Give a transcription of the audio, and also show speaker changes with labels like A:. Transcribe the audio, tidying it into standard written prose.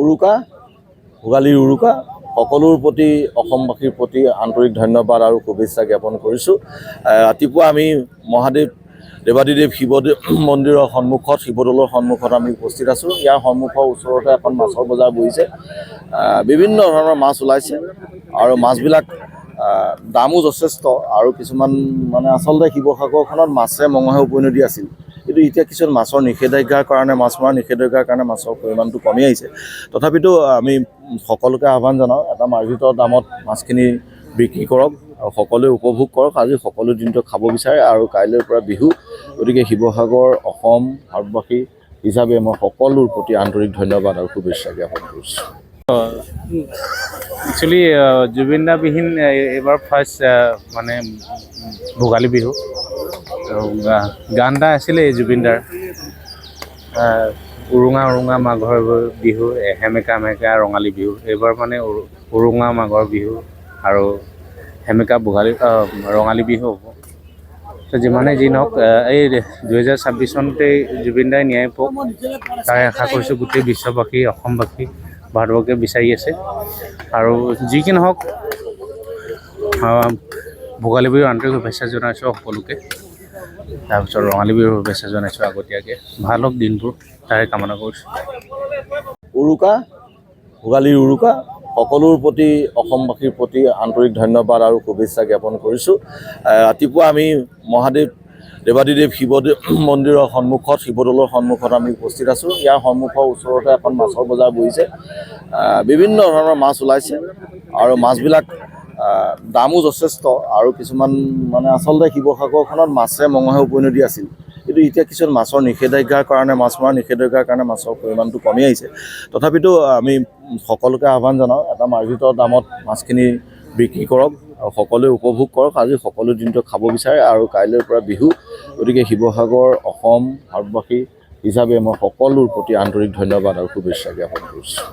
A: উৰুকা ভোগালীৰ উৰুকা সকলোৰ প্ৰতি অসমবাসীৰ প্ৰতি আন্তৰিক ধন্যবাদ আৰু শুভেচ্ছা জ্ঞাপন কৰিছোঁ। ৰাতিপুৱা আমি মহাদেৱ দেৱাদিদেৱ শিৱ মন্দিৰৰ সন্মুখত শিৱদৌলৰ সন্মুখত আমি উপস্থিত আছোঁ। ইয়াৰ সন্মুখৰ ওচৰতে এখন মাছৰ বজাৰ বহিছে। বিভিন্ন ধৰণৰ মাছ ওলাইছে আৰু মাছবিলাক দামো যথেষ্ট আৰু কিছুমান আচলতে শিৱসাগৰখনত মাছে মঙহে উপনদী আছিল, কিন্তু এতিয়া কিছুমান মাছৰ নিষেধাজ্ঞাৰ কাৰণে মাছ মৰা নিষেধাজ্ঞাৰ কাৰণে মাছৰ পৰিমাণটো কমি আহিছে। তথাপিতো আমি সকলোকে আহ্বান জনাওঁ, এটা মাৰ্জিত দামত মাছখিনি বিক্ৰী কৰক আৰু সকলোৱে উপভোগ কৰক। আজি সকলো দিনটো খাব বিচাৰে আৰু কাইলৈৰ পৰা বিহু, গতিকে শিৱসাগৰ অসম ভাৰতবাসী হিচাপে মই সকলোৰ প্ৰতি আন্তৰিক ধন্যবাদ আৰু শুভেচ্ছা জ্ঞাপন কৰিছোঁ।
B: একচুৱেলি জুবিন দা বিহীন এইবাৰ ফাৰ্ষ্ট ভোগালী বিহু। গান এটা আছিলে জুবিন দাৰ, উৰুঙা উৰুঙা মাঘৰ বিহু, সেমেকা মেকা ৰঙালী বিহু। এইবাৰ উৰুঙা মাঘৰ বিহু আৰু সেমেকা ৰঙালী বিহু হ'ব। তো যিমানেই যি নহওক, এই 2026 চনতেই জুবিন দাই ন্যায় পাওক, তাৰে আশা কৰিছোঁ। গোটেই বিশ্ববাসী অসমবাসী ভাৰতবৰ্ষে বিচাৰি আছে। আৰু যি কি নহওক, ভোগালী বিহুৰ আন্তৰিক শুভেচ্ছা জনাইছোঁ সকলোকে। তাৰপিছত ৰঙালী বিহুৰ শুভেচ্ছা জনাইছোঁ আগতীয়াকৈ। ভাল হওক দিনবোৰ, তাৰে কামনা কৰিছোঁ।
A: উৰুকা ভোগালীৰ উৰুকা সকলোৰ প্ৰতি অসমবাসীৰ প্ৰতি আন্তৰিক ধন্যবাদ আৰু শুভেচ্ছা জ্ঞাপন কৰিছোঁ। ৰাতিপুৱা আমি মহাদেৱ দেৱাদিদেৱ শিৱ মন্দিৰৰ সন্মুখত শিৱদৌলৰ সন্মুখত আমি উপস্থিত আছোঁ। ইয়াৰ সন্মুখৰ ওচৰতে এখন মাছৰ বজাৰ বহিছে। বিভিন্ন ধৰণৰ মাছ ওলাইছে আৰু মাছবিলাক দামো যথেষ্ট আৰু কিছুমান আচলতে শিৱসাগৰখনত মাছে মঙহে উপনদী আছিল, কিন্তু এতিয়া কিছুমান মাছৰ নিষেধাজ্ঞাৰ কাৰণে মাছ মৰা নিষেধাজ্ঞাৰ কাৰণে মাছৰ পৰিমাণটো কমি আহিছে। তথাপিতো আমি সকলোকে আহ্বান জনাওঁ, এটা মাৰ্জিত দামত মাছখিনি বিক্ৰী কৰক আৰু সকলোৱে উপভোগ কৰক। আজি সকলো দিনটো খাব বিচাৰে আৰু কাইলৈৰ পৰা বিহু, গতিকে শিৱসাগৰ অসম ভাৰতবাসী হিচাপে মই সকলোৰ প্ৰতি আন্তৰিক ধন্যবাদ আৰু শুভেচ্ছা জ্ঞাপন কৰিছোঁ।